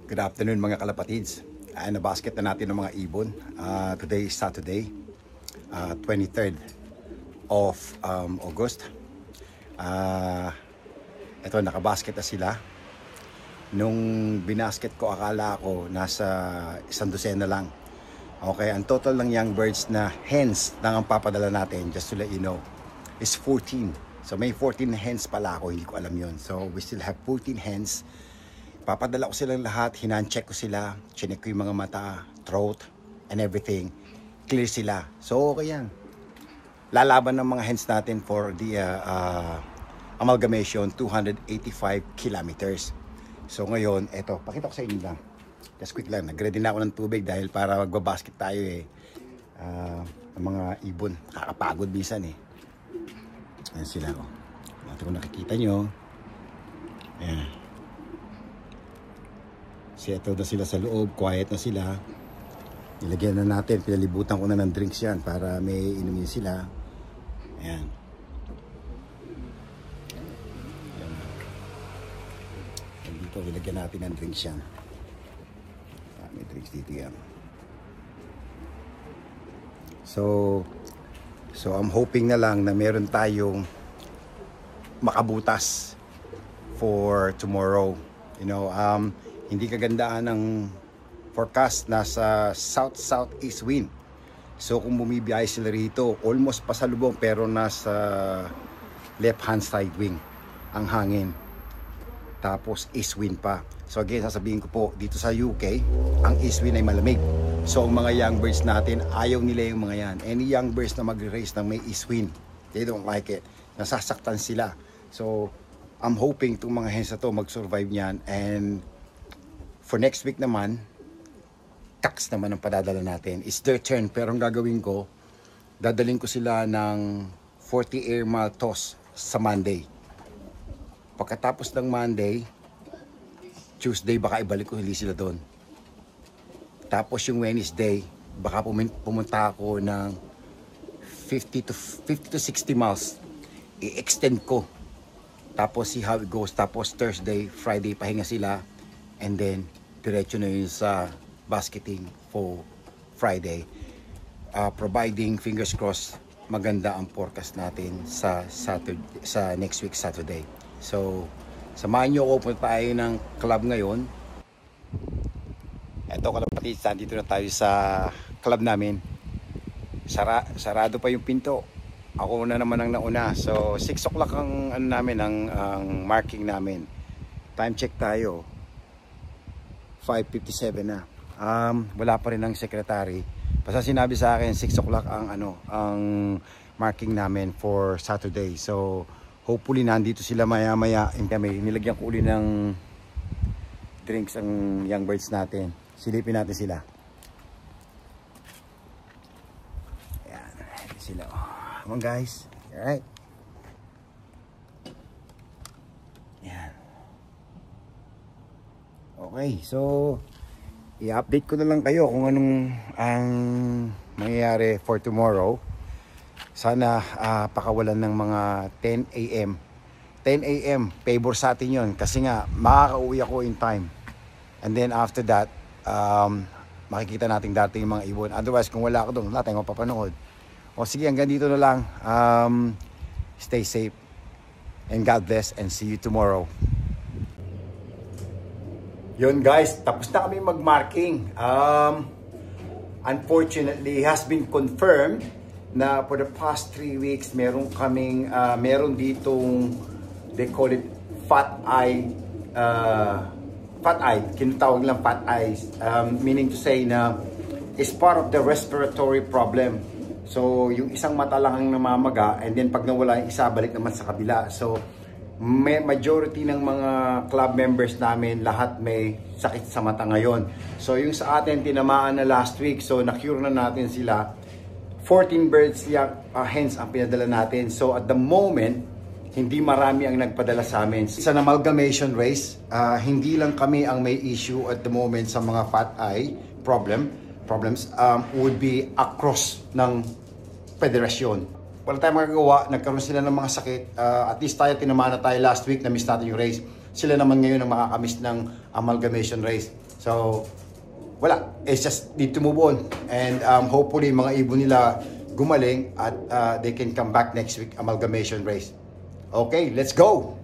Good afternoon mga kalapatids. Nabasket na natin ng mga ibon. Today is Saturday, 23rd of August. Ito, nakabasket na sila. Nung binasket ko, akala ko nasa 100 na lang. Okay, ang total ng young birds na hens na ang papadala natin, just to let you know, is 14. So may 14 hens pala ako, hindi ko alam yon. So we still have 14 hens. Papadala ko silang lahat, hinancheck ko sila, chinek ko yung mga mata, throat, and everything. Clear sila. So okay yan. Lalaban ng mga hens natin for the amalgamation, 285 kilometers. So ngayon, eto, pakita ko sa inyo lang. Just quick lang, nag-ready na ako ng tubig dahil para magbabasket tayo eh. Ang mga ibon, kakapagod minsan eh. Ayan sila oh. Ito kung nakikita nyo. Ayan. Settle na sila sa loob, quiet na sila. Nilagyan na natin, pinalibutan ko na ng drinks yan para may inumin sila. Ayan. Ayan. Dito, nilagyan natin ng drinks yan. May drinks dito yan. So I'm hoping na lang na meron tayong makabutas for tomorrow. You know, hindi kagandaan ng forecast, nasa south-southeast wind. So kung bumibiyahe sila rito, almost pasalubong pero nasa left-hand side wing ang hangin. Tapos east wind pa. So again, sasabihin ko po, dito sa UK, ang east wind ay malamig. So ang mga young birds natin, ayaw nila yung mga yan. Any young birds na mag-race ng may east wind, they don't like it. Nasasaktan sila. So I'm hoping itong mga hens na to mag-survive niyan. And for next week naman, tax naman ang padadala natin. It's their turn. Pero ang gagawin ko, dadaling ko sila ng 40 air mile toss sa Monday. Pagkatapos ng Monday, Tuesday baka ibalik ko hili sila doon. Tapos yung Wednesday, baka pumunta ako ng 50 to 60 miles. I-extend ko. Tapos see how it goes. Tapos Thursday, Friday, pahinga sila. And then, diretso na yun sa basketing for Friday. Providing, fingers crossed, maganda ang forecast natin sa next week Saturday. So, samahan nyo ako, punta tayo ng club ngayon. Eto kalapatid, dito na tayo sa club namin. Sarado pa yung pinto. Ako na naman ang nauna. So 6 o'clock ang ang marking namin. Time check tayo. 5:57 na. Wala pa rin ang secretary. Basta sinabi sa akin 6 o'clock ang marking namin for Saturday. So hopefully nandito sila maya-maya. And kami nilagyan ko uli ng drinks ang young birds natin. Silipin natin sila. Ayan, sila. Come on guys. Alright. Ayan. Okay, so i-update ko na lang kayo kung anong ang mangyayari for tomorrow. Sana pakawalan ng mga 10 AM. 10 AM, favor sa atin yun. Kasi nga, makakauwi ako in time. And then after that, makikita natin dating yung mga ibon. Otherwise, kung wala ako doon, wala tayong mapapanood. O sige, hanggang dito na lang. Stay safe. And God bless. And see you tomorrow. Yun guys, tapos na kami mag-marking. Unfortunately, it has been confirmed na for the past 3 weeks, meron ditong, they call it fat eye, kinatawag lang fat eyes, meaning to say na is part of the respiratory problem. So yung isang mata lang ang namamaga, and then pag nawala yung isa, balik naman sa kabila. So majority ng mga club members namin, lahat may sakit sa mata ngayon. So yung sa atin, tinamaan na last week, so na-cure na natin sila. 14 birds hens ang pinadala natin. So at the moment, hindi marami ang nagpadala sa amin. Sa amalgamation race, hindi lang kami ang may issue at the moment sa mga fat eye problems would be across ng federasyon. Wala tayong magagawa, nagkaroon sila ng mga sakit. At least tayo, tinamaan na tayo last week, na miss natin yung race. sila naman ngayon ang makakamiss ng amalgamation race. So, wala. It's just need to move on. And hopefully, mga ibon nila gumaling at they can come back next week, amalgamation race. Okay, let's go!